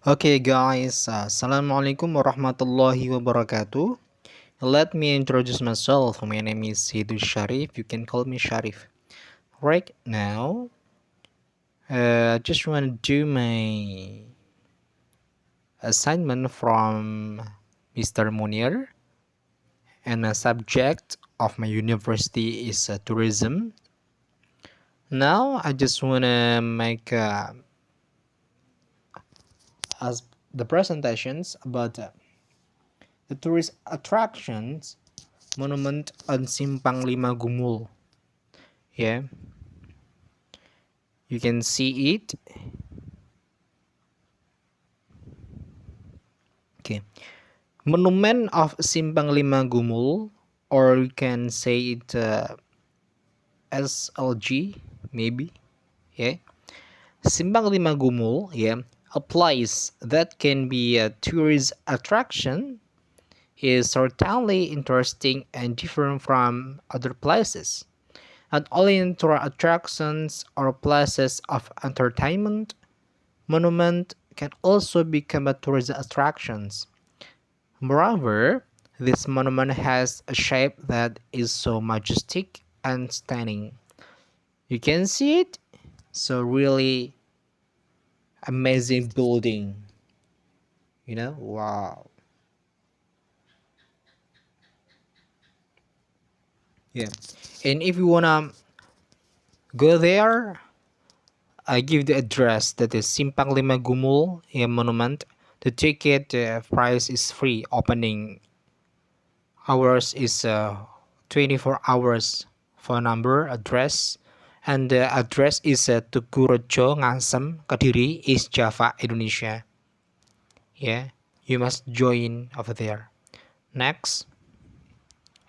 Okay guys, Assalamualaikum warahmatullahi wabarakatuh. Let me introduce myself. My name is Syarif. You can call me Syarif. Right now, I just want to do my assignment from Mr. Munir, and the subject of my university is tourism. Now, I just want to make as the presentations about the tourist attractions monument on Simpang Lima Gumul. Yeah, you can see it. Okay, monument of Simpang Lima Gumul, or you can say it SLG, maybe. Yeah, Simpang Lima Gumul. Yeah, a place that can be a tourist attraction is certainly interesting and different from other places. Not only in tourist attractions or places of entertainment, monument can also become a tourist attractions. Moreover, this monument has a shape that is so majestic and stunning. You can see it. So really amazing building. Wow. Yeah. And if you wanna go there, I give the address that is Simpang Lima Gumul Monument. The ticket price is free. Opening hours is 24 hours. Phone number, address, and the address is Tugu Rejo, Ngasem, Kediri, East Java, Indonesia. Yeah, you must join over there. Next,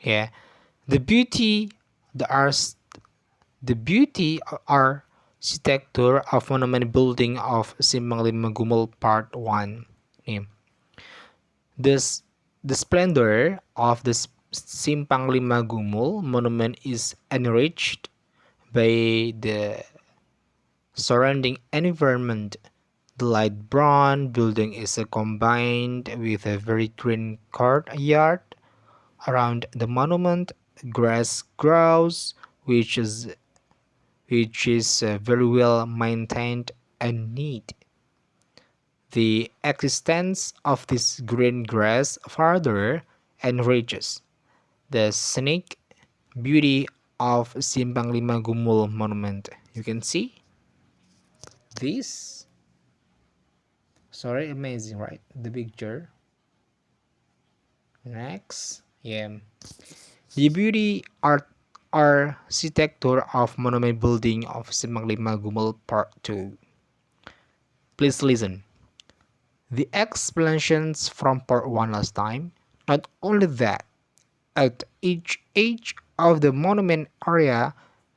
yeah, the beauty, the art, the beauty architecture of monument building of Simpang Lima Gumul Part 1. Yeah. This the splendor of the Simpang Lima Gumul monument is enriched by the surrounding environment. The light brown building is combined with a very green courtyard around the monument. Grass grows, which is very well maintained and neat. The existence of this green grass further enriches the scenic beauty of Simpang Lima Gumul Monument. You can see this. Sorry, amazing, right? The picture. Next, yeah. The beauty art architecture of monument building of Simpang Lima Gumul Part 2. Please listen. The explanations from Part 1 last time. Not only that, at each edge of the monument area,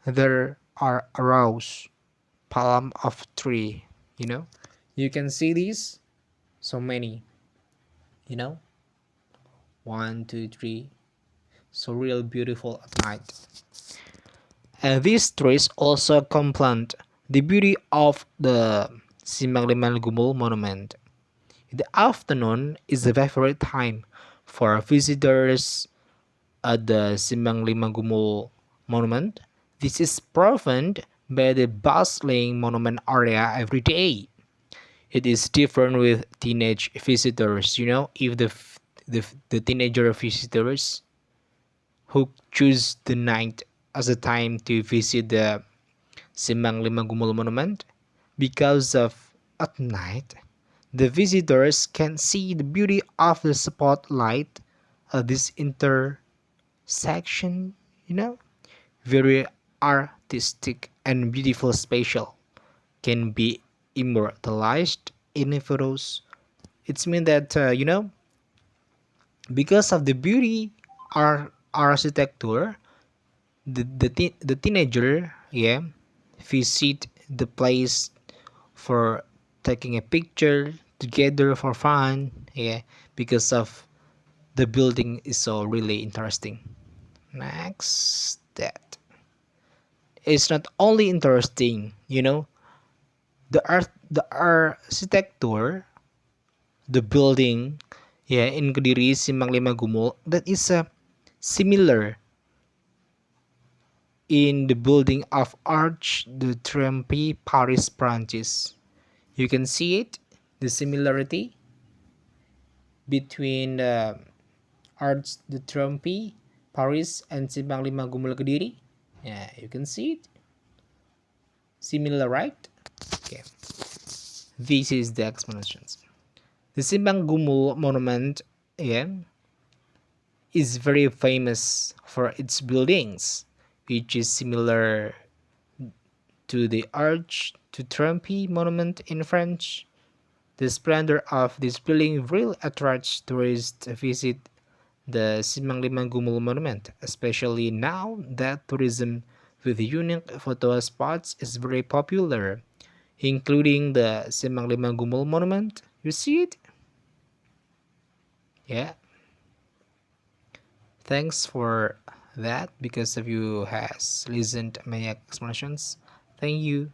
there are rows, palm of tree. You know, you can see these. So many. You know, one, two, three. So real beautiful at night. And these trees also complement the beauty of the Simpang Lima Gumul monument. The afternoon is the favorite time for visitors at the Simpang Lima Gumul monument. This is proven by the bustling monument area every day. It is different with teenage visitors. If the teenager visitors who choose the night as a time to visit the Simpang Lima Gumul monument, because of at night the visitors can see the beauty of the spotlight at this intersection, very artistic and beautiful spatial can be immortalized in photos. It's mean that because of the beauty architecture, the teenager, yeah, visit the place for taking a picture together for fun, yeah, because of the building is so really interesting. Next, that it's not only interesting, the architecture, the building, yeah, in Kediri, Simpang Lima Gumul, that is similar in the building of Arch de Triomphe Paris, Prancis. You can see it, the similarity between Arch de Triomphe Paris and Simpang Lima Gumul Kediri. Yeah, you can see it. Similar, right? Okay. This is the explanations. The Simpang Gumul monument, yeah, is very famous for its buildings, which is similar to the Arch de Triomphe monument in French. The splendor of this building really attracts tourists to visit the Simpang Lima Gumul monument, especially now that tourism with unique photo spots is very popular, including the Simpang Lima Gumul monument. You see it? Yeah. Thanks for that because of you has listened my explanations. Thank you.